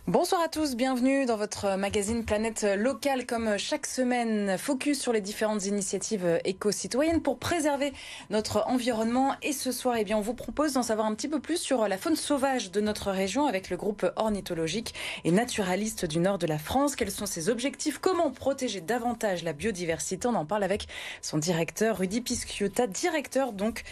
Bonsoir à tous, bienvenue dans votre magazine Planète Locale. Comme chaque semaine, focus sur les différentes initiatives éco-citoyennes pour préserver notre environnement. Et ce soir, on vous propose d'en savoir un petit peu plus sur la faune sauvage de notre région avec le groupe ornithologique et naturaliste du nord de la France. Quels sont ses objectifs? Comment protéger davantage la biodiversité? On en parle avec son directeur, Rudy Pisciuta, directeur donc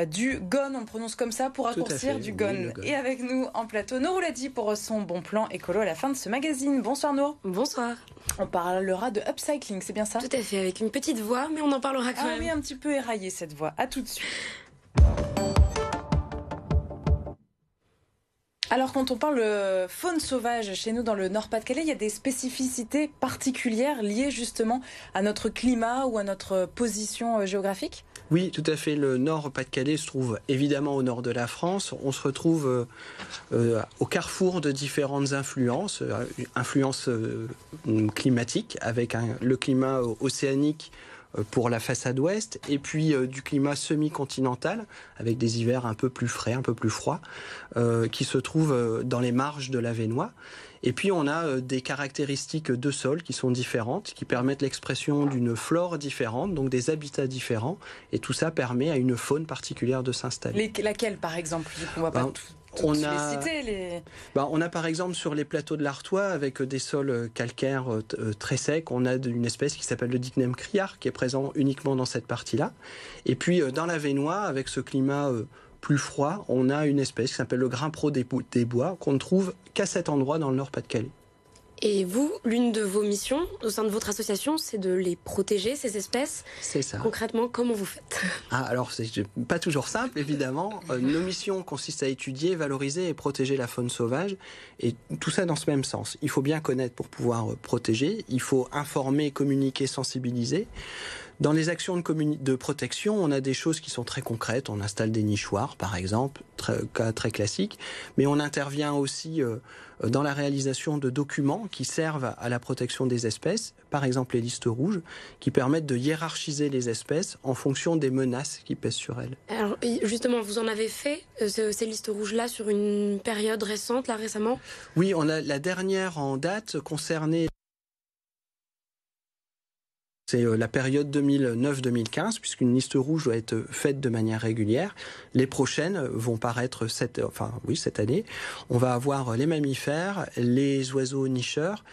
du GON. On le prononce comme ça pour raccourcir, du GON. Oui, GON. Et avec nous en plateau, Nour Ouladi pour son bon plan écolo à la fin de ce magazine. Bonsoir Nour. Bonsoir. On parlera de upcycling, c'est bien ça? Tout à fait, avec une petite voix, mais on en parlera quand même. Ah oui, un petit peu éraillée cette voix. À tout de suite. Alors quand on parle de faune sauvage chez nous dans le Nord-Pas-de-Calais, il y a des spécificités particulières liées justement à notre climat ou à notre position géographique? Oui, tout à fait. Le Nord-Pas-de-Calais se trouve évidemment au nord de la France. On se retrouve au carrefour de différentes influences, climatiques, avec le climat océanique pour la façade ouest, et puis du climat semi-continental, avec des hivers un peu plus frais, un peu plus froids, qui se trouvent dans les marges de l'Avesnois. Et puis on a des caractéristiques de sol qui sont différentes, qui permettent l'expression d'une flore différente, donc des habitats différents, et tout ça permet à une faune particulière de s'installer. Laquelle par exemple? On va pas on a par exemple sur les plateaux de l'Artois, avec des sols calcaires très secs, on a une espèce qui s'appelle le Dicneum criard, qui est présent uniquement dans cette partie-là. Et puis dans l'Avesnois, avec ce climat plus froid, on a une espèce qui s'appelle le grimpero des bois, qu'on ne trouve qu'à cet endroit dans le Nord-Pas-de-Calais. Et vous, l'une de vos missions au sein de votre association, c'est de les protéger, ces espèces. C'est ça. Concrètement, comment vous faites? Alors, c'est pas toujours simple, évidemment. Nos missions consistent à étudier, valoriser et protéger la faune sauvage. Et tout ça dans ce même sens. Il faut bien connaître pour pouvoir protéger. Il faut informer, communiquer, sensibiliser. Dans les actions de protection, on a des choses qui sont très concrètes. On installe des nichoirs, par exemple, cas très classique. Mais on intervient aussi dans la réalisation de documents qui servent à la protection des espèces, par exemple les listes rouges, qui permettent de hiérarchiser les espèces en fonction des menaces qui pèsent sur elles. Alors justement, vous en avez fait ces listes rouges-là sur une période récente, là récemment? Oui, on a la dernière en date concernée. C'est la période 2009-2015, puisqu'une liste rouge doit être faite de manière régulière. Les prochaines vont paraître cette année. On va avoir les mammifères, les oiseaux nicheurs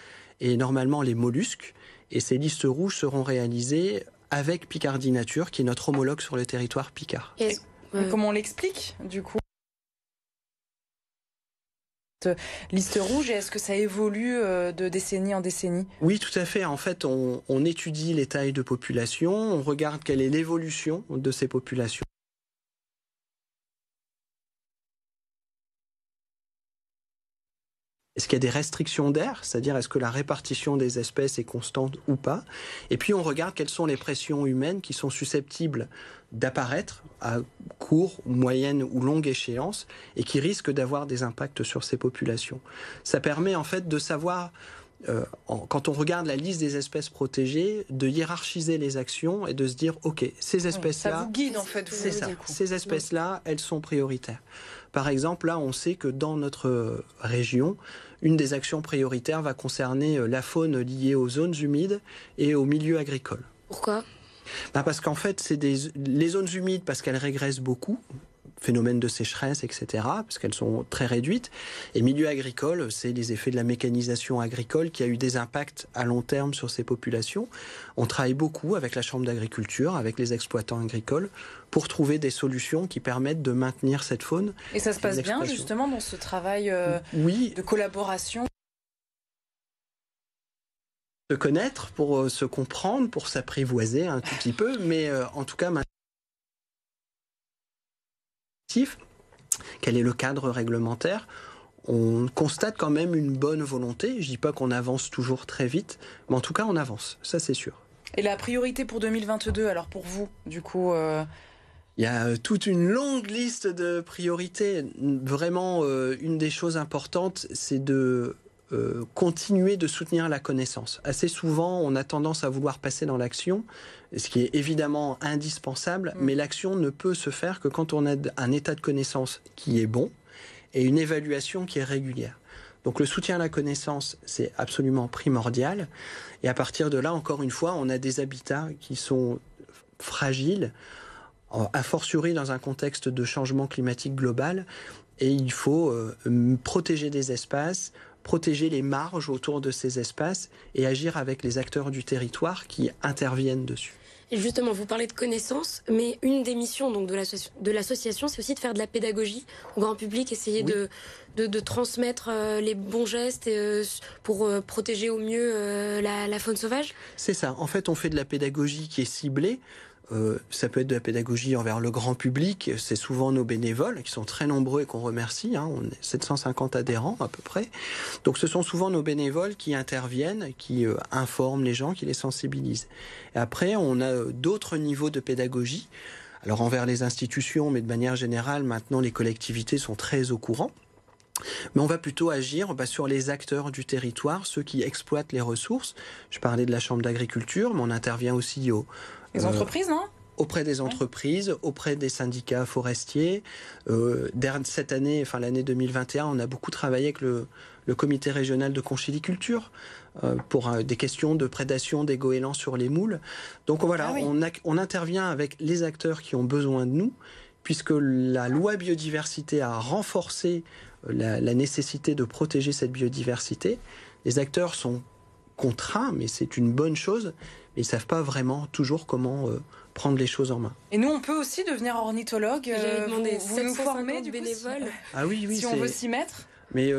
et normalement les mollusques. Et ces listes rouges seront réalisées avec Picardie Nature, qui est notre homologue sur le territoire picard. Et comment on l'explique, du coup, liste rouge, et est-ce que ça évolue de décennie en décennie? Oui, tout à fait. En fait, on étudie les tailles de population, on regarde quelle est l'évolution de ces populations. Est-ce qu'il y a des restrictions d'air, c'est-à-dire est-ce que la répartition des espèces est constante ou pas? Et puis on regarde quelles sont les pressions humaines qui sont susceptibles d'apparaître à court, moyenne ou longue échéance et qui risquent d'avoir des impacts sur ces populations. Ça permet en fait de savoir, quand on regarde la liste des espèces protégées, de hiérarchiser les actions et de se dire ok, ces espèces-là, ça vous guide en fait. C'est ça. Ces espèces-là, elles sont prioritaires. Par exemple, là, on sait que dans notre région, une des actions prioritaires va concerner la faune liée aux zones humides et aux milieux agricoles. Pourquoi? Parce qu'en fait, les zones humides, parce qu'elles régressent beaucoup, phénomènes de sécheresse, etc., parce qu'elles sont très réduites. Et milieu agricole, c'est les effets de la mécanisation agricole qui a eu des impacts à long terme sur ces populations. On travaille beaucoup avec la Chambre d'agriculture, avec les exploitants agricoles, pour trouver des solutions qui permettent de maintenir cette faune. Et ça se passe bien, justement, dans ce travail de collaboration? Se connaître, pour se comprendre, pour s'apprivoiser un tout petit peu, mais en tout cas, quel est le cadre réglementaire? On constate quand même une bonne volonté. Je ne dis pas qu'on avance toujours très vite, mais en tout cas, on avance. Ça, c'est sûr. Et la priorité pour 2022, alors pour vous, du coup Il y a toute une longue liste de priorités. Vraiment, une des choses importantes, c'est de continuer de soutenir la connaissance. Assez souvent, on a tendance à vouloir passer dans l'action, ce qui est évidemment indispensable, mais l'action ne peut se faire que quand on a un état de connaissance qui est bon et une évaluation qui est régulière. Donc le soutien à la connaissance, c'est absolument primordial. Et à partir de là, encore une fois, on a des habitats qui sont fragiles, a fortiori dans un contexte de changement climatique global. Et il faut protéger des espaces, protéger les marges autour de ces espaces et agir avec les acteurs du territoire qui interviennent dessus. Et justement, vous parlez de connaissances, mais une des missions donc, de l'association, c'est aussi de faire de la pédagogie au grand public, essayer de transmettre les bons gestes pour protéger au mieux la faune sauvage. C'est ça. En fait, on fait de la pédagogie qui est ciblée. Ça peut être de la pédagogie envers le grand public. C'est souvent nos bénévoles qui sont très nombreux et qu'on remercie. On est 750 adhérents à peu près. Donc ce sont souvent nos bénévoles qui interviennent, qui informent les gens, qui les sensibilisent. Et après, on a d'autres niveaux de pédagogie. Alors envers les institutions, mais de manière générale, maintenant les collectivités sont très au courant. Mais on va plutôt agir sur les acteurs du territoire, ceux qui exploitent les ressources. Je parlais de la Chambre d'agriculture, mais on intervient aussi les entreprises, non ? Auprès des entreprises, auprès des syndicats forestiers. Cette année, l'année 2021, on a beaucoup travaillé avec le comité régional de conchyliculture pour des questions de prédation des goélands sur les moules. Donc voilà, on intervient avec les acteurs qui ont besoin de nous, puisque la loi biodiversité a renforcé la nécessité de protéger cette biodiversité. Les acteurs sont contraints, mais c'est une bonne chose. Mais ils ne savent pas vraiment toujours comment prendre les choses en main. Et nous, on peut aussi devenir ornithologue. J'avais demandé vous nous formez du bénévoles. Ah oui, si on veut s'y mettre. Mais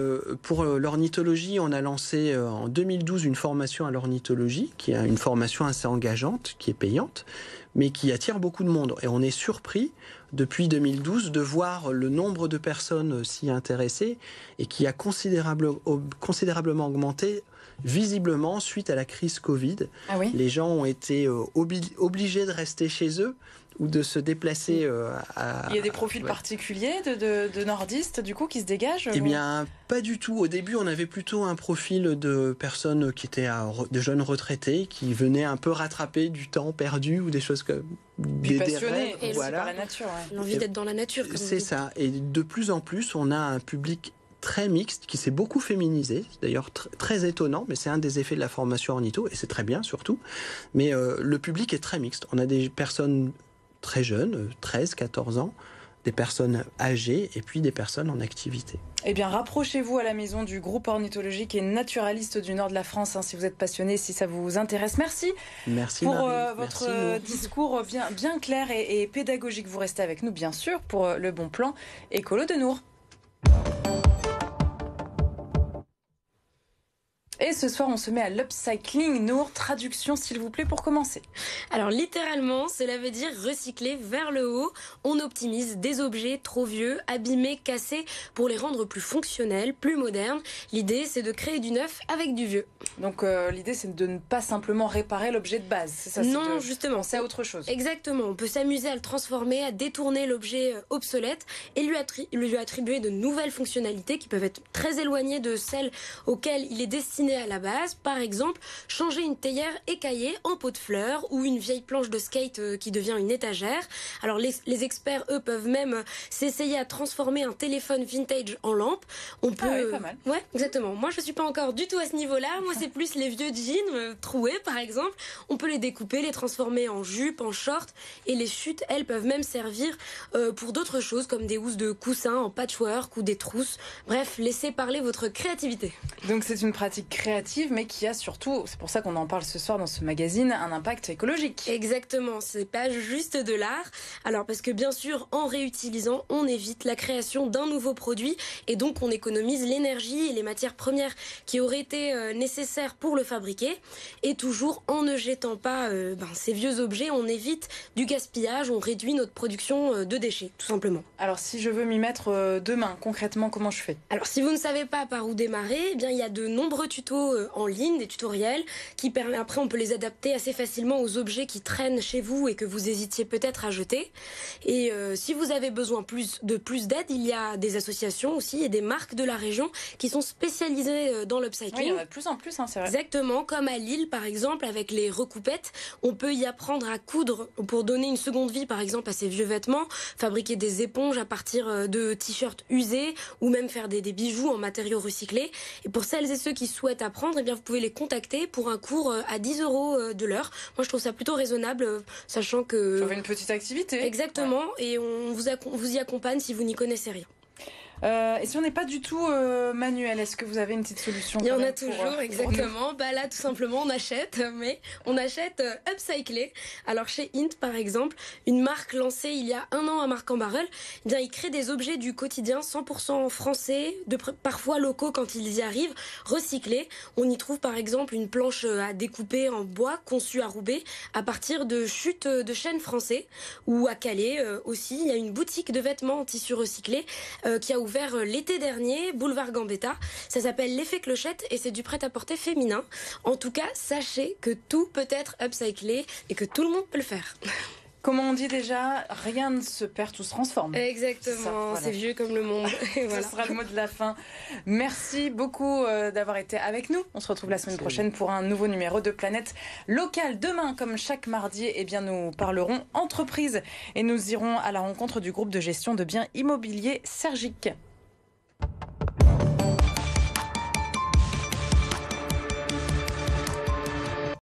pour l'ornithologie, on a lancé en 2012 une formation à l'ornithologie, qui est une formation assez engageante, qui est payante, mais qui attire beaucoup de monde. Et on est surpris, depuis 2012, de voir le nombre de personnes s'y intéresser et qui a considérablement augmenté visiblement suite à la crise Covid. Ah oui. Les gens ont été obligés de rester chez eux ou de se déplacer Il y a des profils particuliers de nordistes, du coup, qui se dégagent ? Eh bien, pas du tout. Au début, on avait plutôt un profil de personnes qui étaient de jeunes retraités, qui venaient un peu rattraper du temps perdu ou des choses comme des passionnés, rêves, voilà. Par la nature. L'envie d'être dans la nature. C'est ça. Et de plus en plus, on a un public très mixte, qui s'est beaucoup féminisé, d'ailleurs très étonnant, mais c'est un des effets de la formation ornitho, et c'est très bien surtout. Mais le public est très mixte. On a des personnes très jeunes, 13, 14 ans, des personnes âgées et puis des personnes en activité. Eh bien, rapprochez-vous à la maison du groupe ornithologique et naturaliste du nord de la France, si vous êtes passionné, si ça vous intéresse. Merci. Merci pour Marie. votre discours bien clair et pédagogique. Vous restez avec nous, bien sûr, pour le bon plan écolo de Nour. Et ce soir, on se met à l'upcycling. Nour, traduction s'il vous plaît pour commencer. Alors littéralement, cela veut dire recycler vers le haut. On optimise des objets trop vieux, abîmés, cassés pour les rendre plus fonctionnels, plus modernes. L'idée, c'est de créer du neuf avec du vieux. Donc l'idée, c'est de ne pas simplement réparer l'objet de base. C'est ça, non, justement. C'est autre chose. Exactement. On peut s'amuser à le transformer, à détourner l'objet obsolète et lui attribuer de nouvelles fonctionnalités qui peuvent être très éloignées de celles auxquelles il est destiné à la base. Par exemple, changer une théière écaillée en pot de fleurs ou une vieille planche de skate qui devient une étagère. Alors les experts, eux, peuvent même s'essayer à transformer un téléphone vintage en lampe. On peut... oui, pas mal. Ouais, exactement. Moi, je suis pas encore du tout à ce niveau-là. Moi, c'est plus les vieux jeans troués, par exemple. On peut les découper, les transformer en jupe, en short. Et les chutes, elles, peuvent même servir pour d'autres choses, comme des housses de coussins en patchwork ou des trousses. Bref, laissez parler votre créativité. Donc c'est une pratique créative, mais qui a surtout, c'est pour ça qu'on en parle ce soir dans ce magazine, un impact écologique. Exactement, c'est pas juste de l'art. Alors parce que bien sûr, en réutilisant, on évite la création d'un nouveau produit et donc on économise l'énergie et les matières premières qui auraient été nécessaires pour le fabriquer. Et toujours en ne jetant pas ces vieux objets, on évite du gaspillage, on réduit notre production de déchets, tout simplement. Alors si je veux m'y mettre demain, concrètement, comment je fais ? Alors si vous ne savez pas par où démarrer, eh bien il y a de nombreux tutos tutos en ligne, des tutoriels qui permettent, après on peut les adapter assez facilement aux objets qui traînent chez vous et que vous hésitiez peut-être à jeter. Et si vous avez besoin de plus d'aide, il y a des associations aussi et des marques de la région qui sont spécialisées dans l'upcycling. Oui, il y en a de plus en plus, c'est vrai. Exactement, comme à Lille par exemple avec les recoupettes, on peut y apprendre à coudre pour donner une seconde vie par exemple à ces vieux vêtements, fabriquer des éponges à partir de t-shirts usés ou même faire des bijoux en matériaux recyclés. Et pour celles et ceux qui souhaitent apprendre, eh bien vous pouvez les contacter pour un cours à 10 € de l'heure. Moi je trouve ça plutôt raisonnable, sachant que... Ça fait une petite activité. Exactement, ouais. Et on vous y accompagne si vous n'y connaissez rien. Et si on n'est pas du tout manuel, est-ce que vous avez une petite solution? Il y en a toujours, exactement. Là, tout simplement, on achète upcyclé. Alors, chez Int, par exemple, une marque lancée il y a 1 an à Marc-en-Barœul, eh bien, ils créent des objets du quotidien 100% français, parfois locaux quand ils y arrivent, recyclés. On y trouve, par exemple, une planche à découper en bois conçue à Roubaix à partir de chutes de chêne français. Ou à Calais aussi, il y a une boutique de vêtements en tissu recyclé qui a ouvert l'été dernier, boulevard Gambetta. Ça s'appelle l'effet clochette et c'est du prêt-à-porter féminin. En tout cas, sachez que tout peut être upcyclé et que tout le monde peut le faire. Comme on dit déjà, rien ne se perd, tout se transforme. Exactement, c'est vieux comme le monde. Et voilà. Ce sera le mot de la fin. Merci beaucoup d'avoir été avec nous. On se retrouve la semaine prochaine pour un nouveau numéro de Planète Locale. Demain, comme chaque mardi, nous parlerons entreprise et nous irons à la rencontre du groupe de gestion de biens immobiliers Sergic.